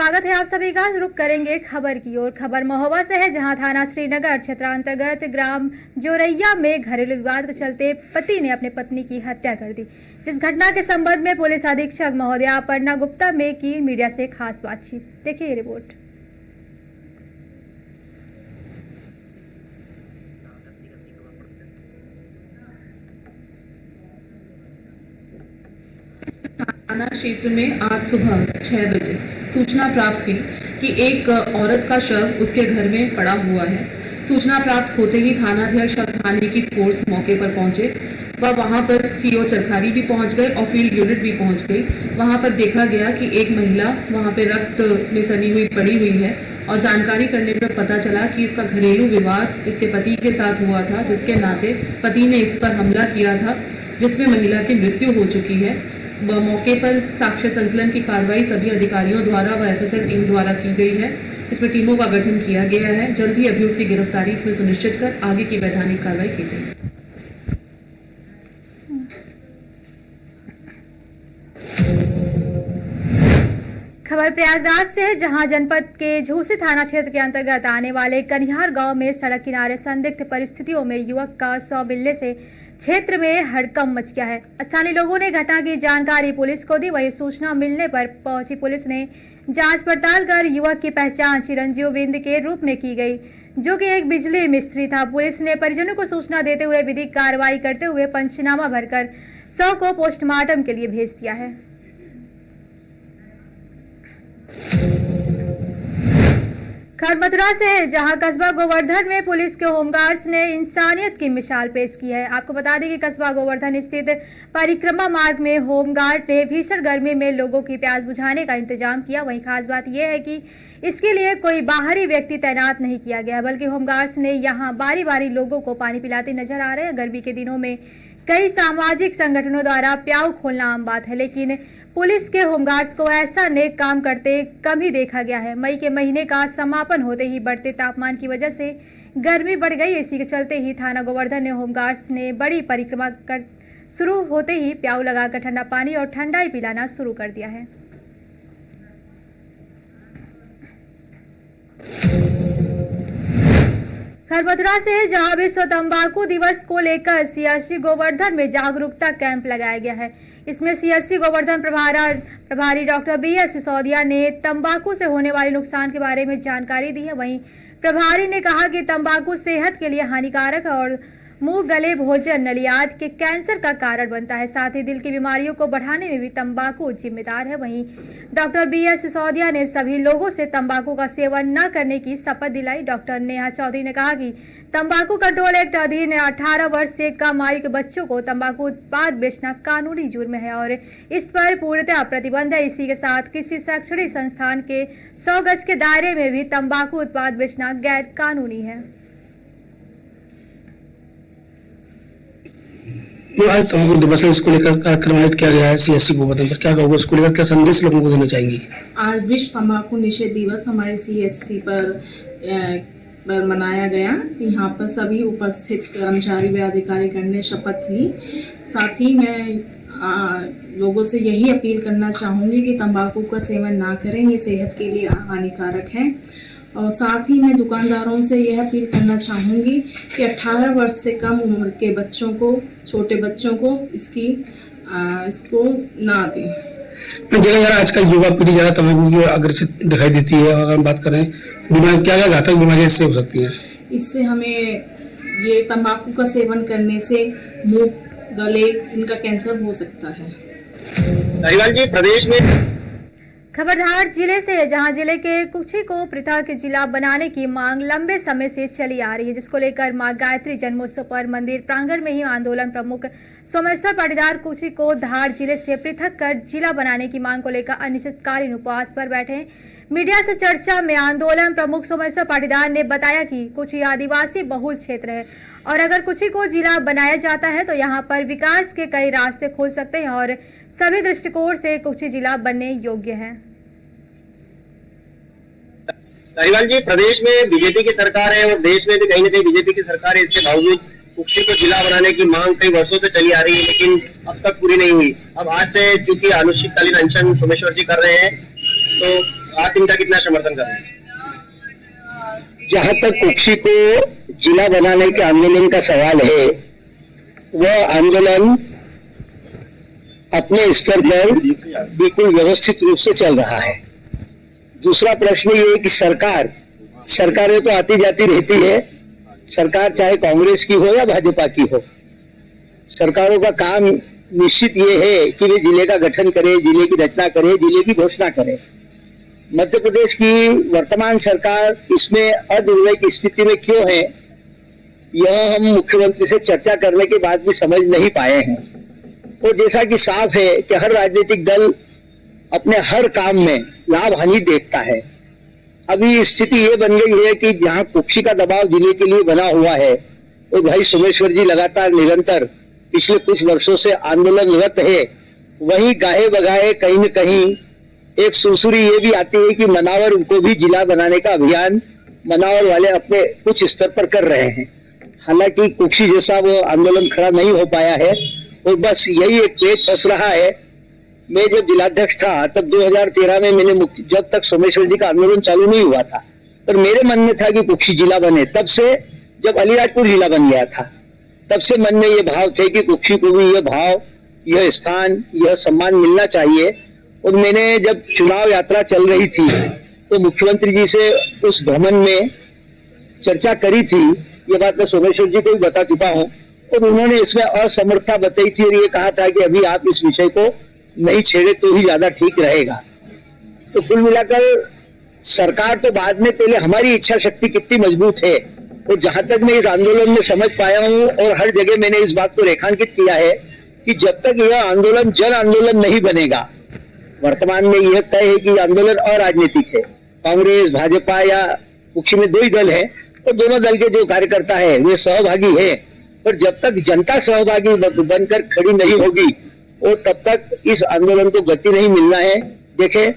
स्वागत है आप सभी का। रुक करेंगे खबर की ओर। खबर महोबा से है, जहां थाना श्रीनगर क्षेत्रांतर्गत ग्राम जोरैया में घरेलू विवाद के चलते पति ने अपनी पत्नी की हत्या कर दी। जिस घटना के संबंध में पुलिस अधीक्षक महोदया अपर्णा गुप्ता में की मीडिया से खास बातचीत। देखिए ये रिपोर्ट। थाना क्षेत्र में आज सुबह 6 बजे सूचना प्राप्त हुई कि एक औरत का शव उसके घर में पड़ा हुआ है। सूचना प्राप्त होते ही थानाध्यक्ष और थाने की फोर्स मौके पर पहुंचे व वहां पर सीओ चरखारी भी पहुंच गए और फील्ड यूनिट भी पहुंच गई। वहां पर देखा गया कि एक महिला वहां पे रक्त में सनी हुई पड़ी हुई है और जानकारी करने पर पता चला कि इसका घरेलू विवाद इसके पति के साथ हुआ था, जिसके नाते पति ने इस पर हमला किया था, जिसमें महिला की मृत्यु हो चुकी है। मौके पर साक्ष्य संकलन की कार्रवाई सभी अधिकारियों द्वारा व एफएसएल टीम द्वारा की गई है। इसमें टीमों का गठन किया गया है। जल्द ही अभियुक्त की गिरफ्तारी इसमें सुनिश्चित कर आगे की वैधानिक कार्रवाई की जाएगी। खबर प्रयागराज से है, जहां जनपद के झूसी थाना क्षेत्र के अंतर्गत आने वाले कन्हार गांव में सड़क किनारे संदिग्ध परिस्थितियों में युवक का शव मिलने से क्षेत्र में हड़कंप मच गया है। स्थानीय लोगों ने घटना की जानकारी पुलिस को दी। वही सूचना मिलने पर पहुंची पुलिस ने जांच पड़ताल कर युवक की पहचान चिरंजीव बिंद के रूप में की गई, जो कि एक बिजली मिस्त्री था। पुलिस ने परिजनों को सूचना देते हुए विधिक कार्रवाई करते हुए पंचनामा भरकर शव को पोस्टमार्टम के लिए भेज दिया है। खबर मथुरा से है, जहां कस्बा गोवर्धन में पुलिस के होमगार्ड्स ने इंसानियत की मिसाल पेश की है। आपको बता दें कि कस्बा गोवर्धन स्थित परिक्रमा मार्ग में होमगार्ड ने भीषण गर्मी में लोगों की प्यास बुझाने का इंतजाम किया। वहीं खास बात यह है कि इसके लिए कोई बाहरी व्यक्ति तैनात नहीं किया गया, बल्कि होमगार्ड्स ने यहां बारी बारी लोगों को पानी पिलाते नजर आ रहे हैं। गर्मी के दिनों में कई सामाजिक संगठनों द्वारा प्याऊ खोलना आम बात है, लेकिन पुलिस के होमगार्ड्स को ऐसा नेक काम करते कम ही देखा गया है। मई के महीने का समापन होते ही बढ़ते तापमान की वजह से गर्मी बढ़ गई। इसी के चलते ही थाना गोवर्धन ने होमगार्ड्स ने बड़ी परिक्रमा कर शुरू होते ही प्याऊ लगाकर ठंडा पानी और ठंडाई पिलाना शुरू कर दिया है। खबर मथुरा से है, जहां विश्व तंबाकू दिवस को लेकर सीएससी गोवर्धन में जागरूकता कैंप लगाया गया है। इसमें सीएससी गोवर्धन प्रभारी डॉक्टर बीएस सिसोदिया ने तंबाकू से होने वाले नुकसान के बारे में जानकारी दी है। वहीं प्रभारी ने कहा कि तंबाकू सेहत के लिए हानिकारक है और मुंह गले भोजन नलियाद के कैंसर का कारण बनता है। साथ ही दिल की बीमारियों को बढ़ाने में भी तंबाकू जिम्मेदार है। वहीं डॉक्टर बीएस सिसोदिया ने सभी लोगों से तंबाकू का सेवन न करने की शपथ दिलाई। डॉक्टर नेहा चौधरी ने कहा कि तंबाकू कंट्रोल एक्ट अधीन 18 वर्ष से कम आयु के बच्चों को तंबाकू उत्पाद बेचना कानूनी जुर्म है और इस पर पूर्णतः प्रतिबंध है। इसी के साथ किसी शैक्षणिक संस्थान के 100 गज के दायरे में भी तंबाकू उत्पाद बेचना गैर कानूनी है। आज तंबाकू दिवस है, इसको लेकर कार्यक्रम आयोजित किया गया है सीएससी गोवर्धन पर। क्या कहोगे, इसको लेकर क्या संदेश लोगों को देना चाहेंगी? आज विश्व तंबाकू निषेध दिवस हमारे सीएससी पर मनाया गया। यहाँ पर सभी उपस्थित कर्मचारी व अधिकारीगण ने शपथ ली। साथ ही मैं लोगों से यही अपील करना चाहूँगी कि तंबाकू का सेवन ना करें, ये सेहत के लिए हानिकारक है। और साथ ही मैं दुकानदारों से यह अपील करना चाहूँगी कि 18 वर्ष से कम उम्र के बच्चों को, छोटे बच्चों को इसको ना दें। देखा जा रहा है आजकल युवा पीढ़ी ज़्यादा तंबाकू की अग्रसित दिखाई देती है। अगर हम बात करें बीमारी, क्या घातक बीमारियां इससे हो सकती हैं? इससे हमें ये तंबाकू का सेवन करने से मुंह गले इनका कैंसर हो सकता है। धारीवाल जी, प्रदेश में खबर धार जिले से है, जहां जिले के कुक्षी को पृथक जिला बनाने की मांग लंबे समय से चली आ रही है, जिसको लेकर मां गायत्री जन्मोत्सव पर मंदिर प्रांगण में ही आंदोलन प्रमुख सोमेश्वर पाटीदार कुक्षी को धार जिले से पृथक कर जिला बनाने की मांग को लेकर अनिश्चितकालीन उपवास पर बैठे। मीडिया से चर्चा में आंदोलन प्रमुख सोमेश्वर पाटीदार ने बताया कि कुक्षी आदिवासी बहुल क्षेत्र है और अगर कुक्षी को जिला बनाया जाता है तो यहाँ पर विकास के कई रास्ते खुल सकते हैं और सभी दृष्टिकोण से कुक्षी जिला बनने योग्य है। धारीवाल जी, प्रदेश में बीजेपी की सरकार है और देश में भी कहीं न कहीं बीजेपी की सरकार है। इसके बावजूद कुक्षी को जिला बनाने की मांग कई वर्षों से चली आ रही है, लेकिन अब तक पूरी नहीं हुई। अब आज से चूंकि अनिश्चितकालीन अनशन सोमेश्वर जी कर रहे हैं, तो आप इनका कितना समर्थन कर रहे हैं? जहां तक कुक्षी को जिला बनाने के आंदोलन का सवाल है, वह आंदोलन अपने स्तर पर बिल्कुल व्यवस्थित रूप से चल रहा है। दूसरा प्रश्न ये है कि सरकारें तो आती जाती रहती है, सरकार चाहे कांग्रेस की हो या भाजपा की हो, सरकारों का काम निश्चित ये है कि वे जिले का गठन करे, जिले की रचना करे, जिले की घोषणा करे। मध्य प्रदेश की वर्तमान सरकार इसमें अदुर्वय की स्थिति में क्यों है, यह हम मुख्यमंत्री से चर्चा करने के बाद भी समझ नहीं पाए हैं। और जैसा कि साफ है कि हर राजनीतिक दल अपने हर काम में लाभ हानि देखता है। अभी स्थिति ये बन गई है कि जहां कुक्षी का दबाव जिले के लिए बना हुआ है, तो भाई सोमेश्वर जी लगातार निरंतर पिछले कुछ वर्षों से आंदोलनरत है। वहीं गाहे बगाहे कहीं न कहीं एक सुरसुरी ये भी आती है कि मनावर उनको भी जिला बनाने का अभियान मनावर वाले अपने कुछ स्तर पर कर रहे हैं। हालांकि कुक्षी जैसा वो आंदोलन खड़ा नहीं हो पाया है, और बस यही एक पेच फंस रहा है। मैं जब जिलाध्यक्ष था तब 2013 में मैंने जब तक सोमेश्वर जी का आंदोलन चालू नहीं हुआ था, पर मेरे मन में था कि कुक्षी जिला बने। तब से जब अलीराजपुर जिला बन गया था, तब से मन में ये भाव थे कि कुक्षी को भी यह भाव, यह स्थान, यह सम्मान मिलना चाहिए। और मैंने जब चुनाव यात्रा चल रही थी तो मुख्यमंत्री जी से उस भ्रमण में चर्चा करी थी। ये बात मैं सोमेश्वर जी को भी बता चुका हूँ, और उन्होंने इसमें असमर्थता बताई थी और ये कहा था कि अभी आप इस विषय को नहीं छेड़े तो ही ज्यादा ठीक रहेगा। तो कुल मिलाकर सरकार तो बाद में, पहले हमारी इच्छा शक्ति कितनी मजबूत है। और जहां तक मैं इस आंदोलन में समझ पाया हूँ, और हर जगह मैंने इस बात को रेखांकित किया है कि जब तक यह आंदोलन जन आंदोलन नहीं बनेगा, वर्तमान में यह तय है कि आंदोलन अराजनीतिक है। कांग्रेस, भाजपा या कुक्षी में दो ही दल है, और दोनों दल के जो कार्यकर्ता है वे सहभागी है। और जब तक जनता सहभागी बनकर खड़ी नहीं होगी, और तब तक इस आंदोलन को गति नहीं मिलना है। देखें,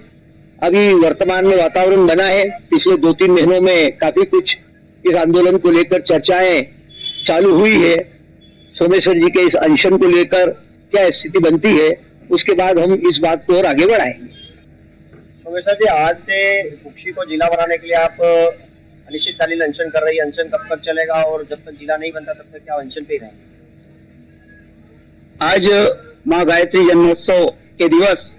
अभी वर्तमान में वातावरण बना है, पिछले 2-3 महीनों में काफी कुछ इस आंदोलन को लेकर चर्चाएं चालू हुई है। सोमेश्वर जी के इस अनशन को लेकर क्या स्थिति बनती है, उसके बाद हम इस बात को और आगे बढ़ाएंगे। सोमेश्वर जी, आज से कुक्षी को जिला बनाने के लिए आप अनिश्चितकालीन अनशन कर रही है। अनशन कब तक चलेगा, और जब तक जिला नहीं बनता तब तक क्या अनशन पे रहेंगे? आज माँ गायत्री जन्मोत्सव के दिवस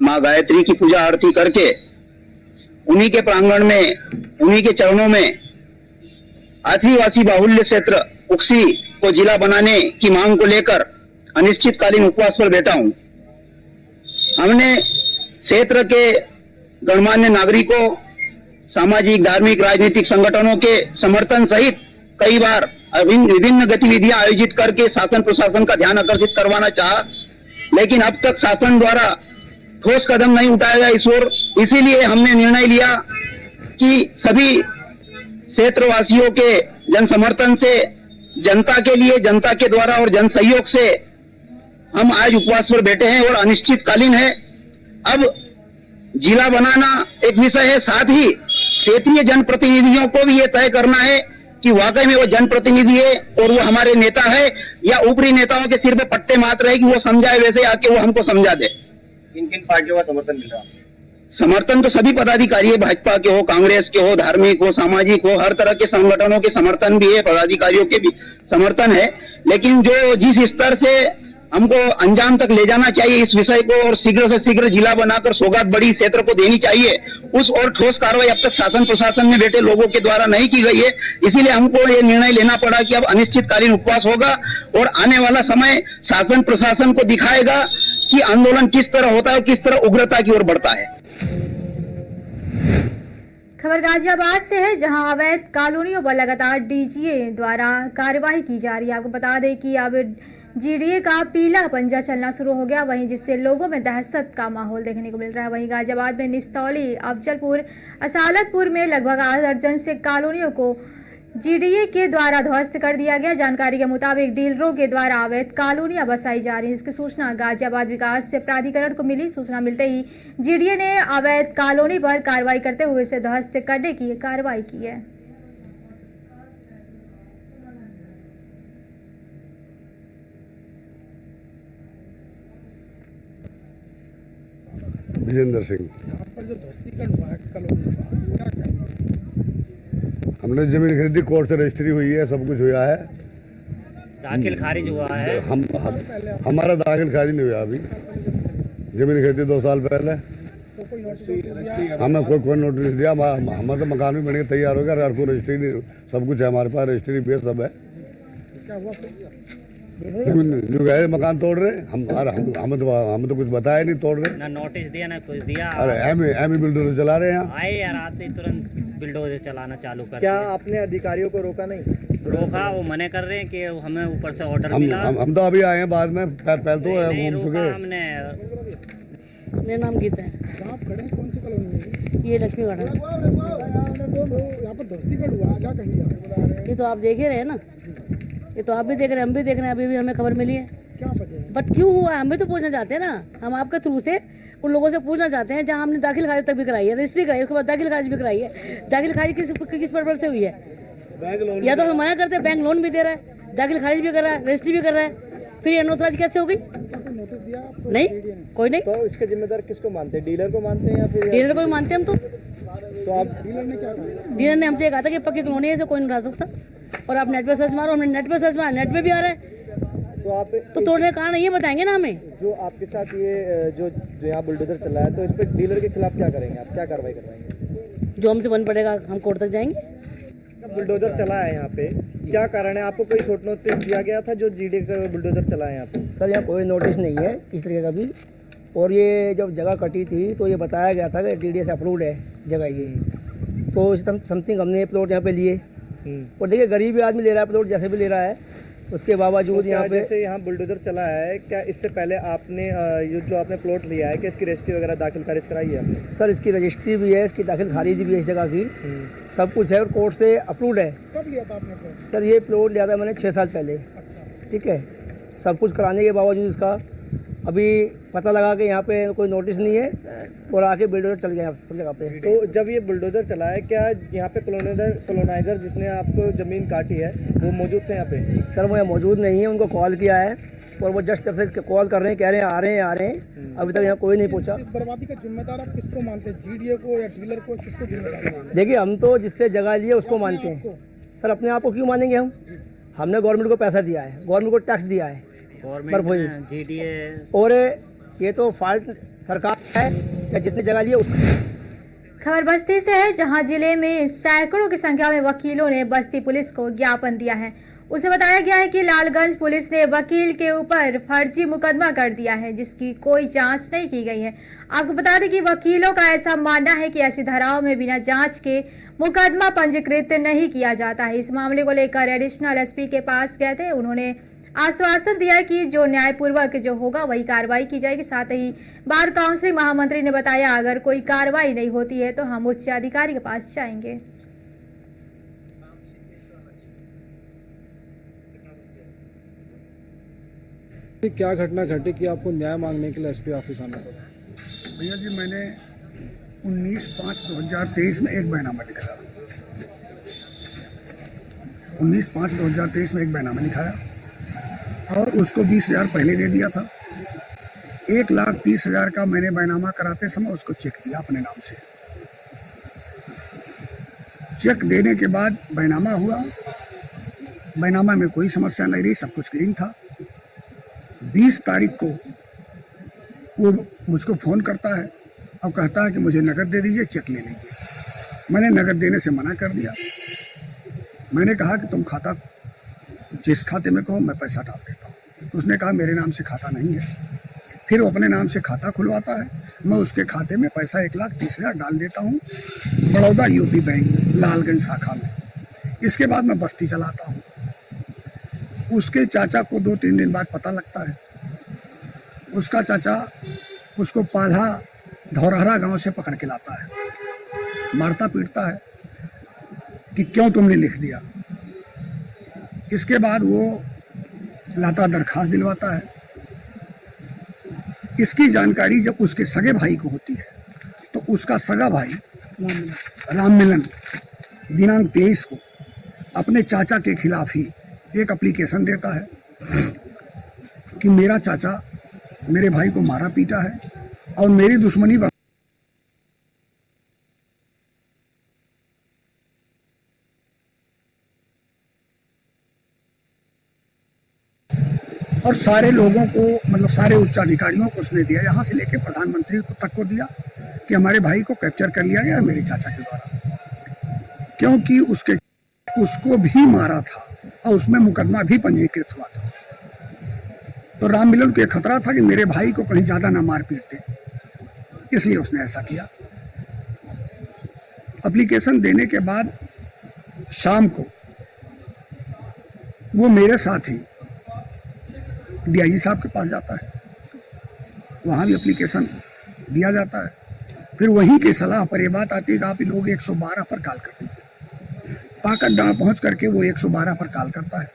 माँ गायत्री की पूजा आरती करके उन्हीं के प्रांगण में, उन्हीं के चरणों में आदिवासी बाहुल्य क्षेत्र कुक्षी को जिला बनाने की मांग को लेकर अनिश्चितकालीन उपवास पर बैठा हूं। हमने क्षेत्र के गणमान्य नागरिकों, सामाजिक, धार्मिक, राजनीतिक संगठनों के समर्थन सहित कई बार विभिन्न गतिविधियां आयोजित करके शासन प्रशासन का ध्यान आकर्षित करवाना चाहा, लेकिन अब तक शासन द्वारा ठोस कदम नहीं उठाया गया इस ओर। इसीलिए हमने निर्णय लिया कि सभी क्षेत्रवासियों के जन समर्थन से, जनता के लिए, जनता के द्वारा और जन सहयोग से हम आज उपवास पर बैठे हैं, और अनिश्चितकालीन है। अब जिला बनाना एक विषय है, साथ ही क्षेत्रीय जनप्रतिनिधियों को भी ये तय करना है कि वाकई में वो जनप्रतिनिधि है और वो हमारे नेता है, या ऊपरी नेताओं के सिर पे पट्टे मात्र है कि वो समझाए वैसे आके वो हमको समझा दे। किन किन पार्टियों का समर्थन मिल रहा है? समर्थन तो सभी पदाधिकारी है, भाजपा के हो, कांग्रेस के हो, धार्मिक हो, सामाजिक हो, हर तरह के संगठनों के समर्थन भी है, पदाधिकारियों के भी समर्थन है। लेकिन जो जिस स्तर से हमको अंजाम तक ले जाना चाहिए इस विषय को, और शीघ्र से शीघ्र जिला बनाकर सौगात बड़ी क्षेत्र को देनी चाहिए, उस और ठोस कार्रवाई अब तक शासन प्रशासन में बैठे लोगों के द्वारा नहीं की गई है। इसीलिए हमको ये निर्णय लेना पड़ा कि अब अनिश्चितकालीन उपवास होगा, और आने वाला समय शासन प्रशासन को दिखाएगा कि आंदोलन किस तरह होता है और किस तरह उग्रता की ओर बढ़ता है। खबर गाजियाबाद से है, जहां अवैध कॉलोनियों पर लगातार डीजीए द्वारा कार्यवाही की जा रही है। आपको बता दें कि अब जीडीए का पीला पंजा चलना शुरू हो गया, वहीं जिससे लोगों में दहशत का माहौल देखने को मिल रहा है। वहीं गाजियाबाद में निस्तौली, अफजलपुर, असालतपुर में लगभग आधा दर्जन से कॉलोनियों को जीडीए के द्वारा ध्वस्त कर दिया गया। जानकारी के मुताबिक डीलरों के द्वारा अवैध कॉलोनियां बसाई जा रही है, जिसकी सूचना गाजियाबाद विकास प्राधिकरण को मिली। सूचना मिलते ही जीडीए ने अवैध कॉलोनी पर कार्रवाई करते हुए इसे ध्वस्त करने की कार्रवाई की है। विजेंद्र सिंह। यहाँ पर जो ध्वस्तीकरण हुआ है कॉलोनी का, क्या कहेंगे? हमने जमीन खरीदी, कोर्ट से रजिस्ट्री हुई है, सब कुछ हुआ है। दाखिल खारिज हुआ है। हमारा दाखिल खारिज नहीं हुआ अभी। जमीन खरीदी 2 साल पहले। तो कोई नोटिस दिया? हमें कोई नोटिस दिया। हमारा तो मकान भी बन के तैयार हो गया, कोई रजिस्ट्री नहीं, सब कुछ है हमारे पास, रजिस्ट्री भी सब है। क्या हुआ फिर? जो गए मकान तोड़ रहे, हमें तो कुछ बताया नहीं, तोड़ रहे। ना नोटिस दिया ना कुछ दिया। अरे एम बिल्डर चला रहे हैं यहाँ। आए यार, आते ही तुरंत बिल्डोजर चलाना चालू कर क्या दिया। आपने अधिकारियों को रोका नहीं? रोका, वो मने कर रहे हैं कि हमें ऊपर से ऑर्डर हम मिला। हम तो अभी आए हैं, बाद में पहले तो नहीं घूम रोका चुके। हमने। मेरा नाम गीता है। कहाँ आप खड़े हैं? कौन सी कॉलोनी है? ये लक्ष्मी गार्डन है। यहाँ पर ध्वस्तीकरण हुआ है, क्या कहेंगे? ये तो आप देख ही रहे हैं ना, ये तो आप भी देख रहे हैं, हम भी देख रहे हैं, अभी भी हमें खबर मिली है। क्या वजह है? बट क्यों हुआ है, हम भी तो पूछना चाहते हैं ना। हम आपके थ्रू से उन लोगों से पूछना चाहते हैं जहाँ हमने दाखिल खारिज तक भी कराई है, रजिस्ट्री कराई है, उसके बाद दाखिल खारिज भी कराई है। दाखिल खारिज किस पर्पज से हुई है? या तो हम मना करते हैं, बैंक लोन भी दे रहा है, दाखिल खारिज भी कर रहा है, रजिस्ट्री भी कर रहा है, फिर ये अनौतराज कैसे हो गई? कोई नोटिस दिया आपको? नहीं, कोई नहीं। तो इसके जिम्मेदार किसको मानते हैं? डीलर को मानते हैं या फिर डीलर को भी मानते हैं हम तो। तो आप डीलर ने क्या कहा? डीलर ने हमसे कहा था कि पक्की कॉलोनी है, इसे कोई नहीं उठा सकता। और आप नेट पे सर्च मारो, हमने नेट पे सर्च मारा, नेट पे भी आ रहा है। तो आप तो तोड़ने का कारण ये बताएंगे ना हमें। जो आपके साथ ये जो यहाँ बुलडोजर चला है, तो इस पर डीलर के खिलाफ क्या करेंगे आप? क्या कार्रवाई करवाएंगे? जो हमसे बन पड़ेगा, हम कोर्ट तक जाएंगे। बुलडोजर चला है यहाँ पे, क्या कारण है? आपको कोई शॉर्ट नोटिस दिया गया था जो जीडी का बुलडोजर चला है यहाँ पे? सर यहाँ कोई नोटिस नहीं है इस तरीके का भी। और ये जब जगह कटी थी तो ये बताया गया था कि डीडीए से अप्रूव्ड है जगह ये। तो समथिंग हमने प्लॉट यहाँ पे लिए। और देखिए गरीब भी आदमी ले रहा है प्लॉट, जैसे भी ले रहा है, उसके बावजूद यहाँ पे जैसे यहाँ बुलडोजर चला है, क्या इससे पहले आपने ये जो आपने प्लॉट लिया है, क्या इसकी रजिस्ट्री वगैरह दाखिल खारिज कराई है आपने? सर इसकी रजिस्ट्री भी है, इसकी दाखिल खारिज भी है इस जगह की, सब कुछ है और कोर्ट से अप्रूव्ड है। कब लिया था आपने प्लॉट? सर ये प्लॉट लिया था मैंने 6 साल पहले। अच्छा, ठीक है, सब कुछ कराने के बावजूद इसका अभी पता लगा कि यहाँ पे कोई नोटिस नहीं है और आके बिल्डर चल गया सब जगह पे। तो जब ये बुलडोजर चला है, क्या यहाँ पे कॉलोनाइजर जिसने आपको ज़मीन काटी है वो मौजूद थे यहाँ पे? सर वो यहाँ मौजूद नहीं है, उनको कॉल किया है और वो जस्ट जब से कॉल कर रहे हैं, कह रहे हैं आ रहे हैं, अभी तक यहाँ कोई नहीं पहुँचा। इस बर्बादी का जिम्मेदार आप किसको मानते हैं? जीडीए को या डीलर को? किसको जिम्मेदार मानते हैं? देखिए हम तो जिससे जगह लिए उसको मानते हैं। सर अपने आप को क्यों मानेंगे हम? हमने गवर्नमेंट को पैसा दिया है, गवर्नमेंट को टैक्स दिया है, गवर्नमेंट जीडीए। और ये तो फॉल्ट सरकार है या जिसने जगह लिया उसको। खबर बस्ती से है, जहां जिले में सैकड़ों की संख्या में वकीलों ने बस्ती पुलिस को ज्ञापन दिया है। उसे बताया गया है कि लालगंज पुलिस ने वकील के ऊपर फर्जी मुकदमा कर दिया है, जिसकी कोई जांच नहीं की गई है। आपको बता दें कि वकीलों का ऐसा मानना है कि ऐसी धाराओं में बिना जांच के मुकदमा पंजीकृत नहीं किया जाता है। इस मामले को लेकर एडिशनल एसपी के पास गए थे, उन्होंने आश्वासन दिया कि जो न्यायपूर्वक जो होगा वही कार्रवाई की जाएगी। साथ ही बार काउंसिल महामंत्री ने बताया अगर कोई कार्रवाई नहीं होती है तो हम उच्च अधिकारी के पास जाएंगे। क्या घटना घटी कि आपको न्याय मांगने के लिए एसपी ऑफिस आना पड़ा? भैया जी मैंने 19/5/2023 में एक बैनामा लिखा। 19/5/2023 में एक बैनामा लिखाया और उसको 20,000 पहले दे दिया था। 1,30,000 का मैंने बैनामा कराते समय उसको चेक दिया अपने नाम से। चेक देने के बाद बैनामा हुआ, बैनामा में कोई समस्या नहीं रही, सब कुछ क्लीन था। 20 तारीख को वो मुझको फ़ोन करता है और कहता है कि मुझे नकद दे दीजिए, चेक ले लीजिए। मैंने नकद देने से मना कर दिया। मैंने कहा कि तुम खाता जिस खाते में कहो मैं पैसा डाल देता हूँ। उसने कहा मेरे नाम से खाता नहीं है। फिर वो अपने नाम से खाता खुलवाता है, मैं उसके खाते में पैसा 1,30,000 डाल देता हूँ बड़ौदा यूपी बैंक लालगंज शाखा में। इसके बाद मैं बस्ती चलाता हूँ। उसके चाचा को 2-3 दिन बाद पता लगता है। उसका चाचा उसको पाल्हा धौरहरा गांव से पकड़ के लाता है, मारता पीटता है कि क्यों तुमने लिख दिया। इसके बाद वो लाता दरखास्त दिलवाता है। इसकी जानकारी जब उसके सगे भाई को होती है तो उसका सगा भाई राम मिलन दिनांक 23 को अपने चाचा के खिलाफ ही एक एप्लीकेशन देता है कि मेरा चाचा मेरे भाई को मारा पीटा है और मेरी दुश्मनी और सारे लोगों को, मतलब सारे उच्च अधिकारियों को उसने दिया, यहाँ से लेके प्रधानमंत्री को तक को दिया कि हमारे भाई को कैप्चर कर लिया गया मेरे चाचा के द्वारा, क्योंकि उसको भी मारा था और उसमें मुकदमा भी पंजीकृत हुआ था। तो राम मिलन को खतरा था कि मेरे भाई को कहीं ज्यादा ना मार पीट दे, इसलिए उसने ऐसा किया। एप्लीकेशन देने के बाद शाम को वो मेरे साथ ही डीआईजी साहब के पास जाता है, वहां भी एप्लीकेशन दिया जाता है। फिर वहीं की सलाह पर ये बात आती है कि आप लोग 112 पर कॉल कर दीजिए। पाकड़ डांड पहुंच करके वो 112 पर कॉल करता है।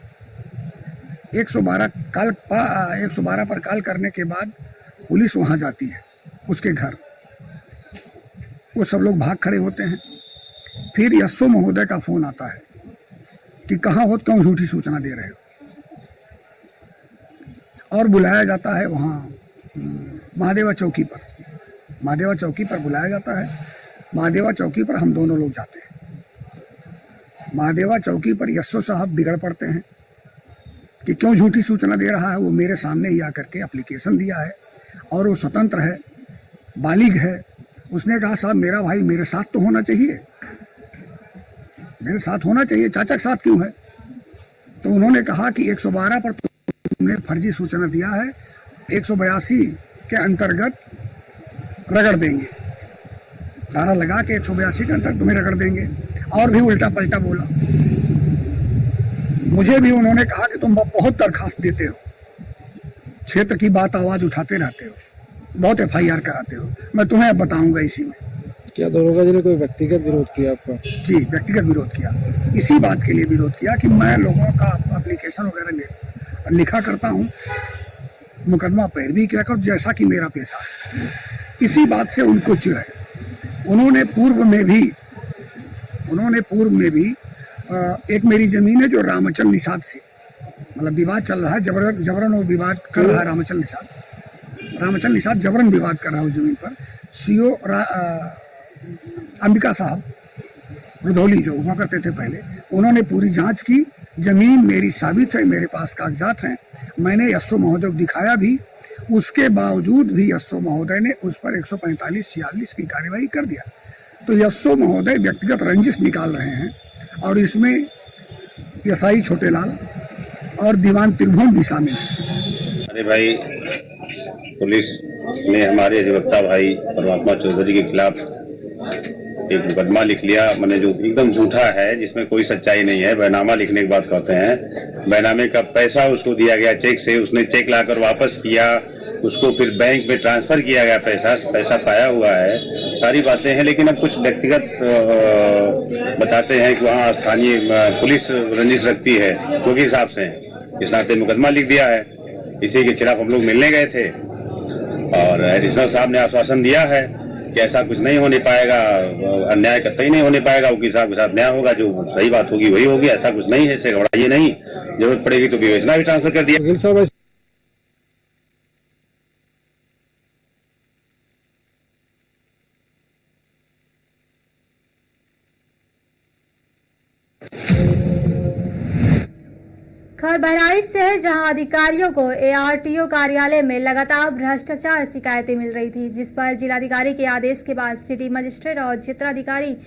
112 पर कॉल करने के बाद पुलिस वहां जाती है उसके घर, वो सब लोग भाग खड़े होते हैं। फिर यशो महोदय का फोन आता है कि कहाँ हो, क्यों झूठी सूचना दे रहे हो, और बुलाया जाता है वहाँ महादेवा चौकी पर। महादेवा चौकी पर बुलाया जाता है। महादेवा चौकी पर हम दोनों लोग जाते हैं। महादेवा चौकी पर यशो साहब बिगड़ पड़ते हैं कि क्यों झूठी सूचना दे रहा है। वो मेरे सामने ही आकर के एप्लीकेशन दिया है और वो स्वतंत्र है, बालिग है। उसने कहा साहब मेरा भाई मेरे साथ तो होना चाहिए, मेरे साथ होना चाहिए, चाचा के साथ क्यों है। तो उन्होंने कहा कि 112 पर तुमने फर्जी सूचना दिया है, 182 के अंतर्गत रगड़ देंगे, धारा लगा के 182 के अंतर्गत तुम्हें रगड़ देंगे। और भी उल्टा पलटा बोला। मुझे भी उन्होंने कहा कि तुम बहुत दरखास्त देते हो, क्षेत्र की बात आवाज उठाते रहते हो, बहुत FIR कराते हो, मैं तुम्हें अब बताऊंगा इसी में। क्या दरोगा जी ने कोई व्यक्तिगत विरोध किया आपका? जी, व्यक्तिगत विरोध किया। इसी बात के लिए विरोध किया कि मैं लोगों का एप्लीकेशन वगैरह लिखा करता हूँ, मुकदमा पैरवी किया कर, जैसा कि मेरा पेशा है। इसी बात से उनको चिढ़ है। उन्होंने पूर्व में भी एक मेरी जमीन है जो रामचंद निषाद से, मतलब विवाद चल रहा है, जबरन वो विवाद कर रहा है। रामचंद निषाद जबरन विवाद कर रहा है उस जमीन पर। CO अंबिका साहब रुधौली जो हुआ करते थे पहले, उन्होंने पूरी जांच की। जमीन मेरी साबित है, मेरे पास कागजात हैं, मैंने यशो महोदय को दिखाया भी। उसके बावजूद भी यशो महोदय ने उस पर 145-46 की कार्यवाही कर दिया। तो यशो महोदय व्यक्तिगत रंजिश निकाल रहे हैं और इसमें SI छोटेलाल और दीवान त्रिभुवन भी शामिल है। अरे भाई, पुलिस ने हमारे अधिवक्ता भाई परमात्मा चौधरी के खिलाफ एक मुकदमा लिख लिया, मैंने जो एकदम झूठा है, जिसमें कोई सच्चाई नहीं है। बैनामा लिखने की बात कहते हैं। बैनामे का पैसा उसको दिया गया चेक से, उसने चेक लाकर वापस किया, उसको फिर बैंक में ट्रांसफर किया गया, पैसा पाया हुआ है, सारी बातें हैं। लेकिन अब कुछ व्यक्तिगत बताते हैं कि वहाँ स्थानीय पुलिस रंजिश रखती है, क्योंकि हिसाब से इस नाते मुकदमा लिख दिया है। इसी के खिलाफ हम लोग मिलने गए थे और एडिशनल साहब ने आश्वासन दिया है कि ऐसा कुछ नहीं होने पाएगा, अन्याय कतई नहीं होने पाएगा, वकील साहब के साथ न्याय होगा, जो सही बात होगी वही होगी, ऐसा कुछ नहीं है, इससे घबराइए नहीं, जरूरत पड़ेगी तो विवेचना भी ट्रांसफर कर दिया। वकील साहब खबर बहराइच से है, जहां अधिकारियों को ARTO कार्यालय में लगातार भ्रष्टाचार शिकायतें मिल रही थी, जिस पर जिलाधिकारी के आदेश के बाद सिटी मजिस्ट्रेट और चित्राधिकारी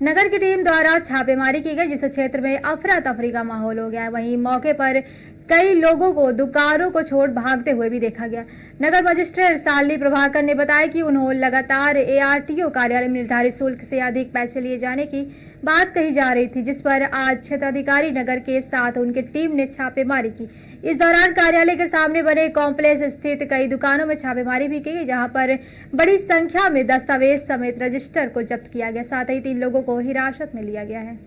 नगर की टीम द्वारा छापेमारी की गई, जिससे क्षेत्र में अफरा तफरी का माहौल हो गया है। वहीं मौके पर कई लोगों को दुकानों को छोड़ भागते हुए भी देखा गया। नगर मजिस्ट्रेट शालिनी प्रभाकर ने बताया कि उन्होंने लगातार ARTO कार्यालय में निर्धारित शुल्क से अधिक पैसे लिए जाने की बात कही जा रही थी, जिस पर आज क्षेत्राधिकारी नगर के साथ उनकी टीम ने छापेमारी की। इस दौरान कार्यालय के सामने बने कॉम्प्लेक्स स्थित कई दुकानों में छापेमारी भी की गई, जहां पर बड़ी संख्या में दस्तावेज समेत रजिस्टर को जब्त किया गया। साथ ही 3 लोगों को हिरासत में लिया गया है।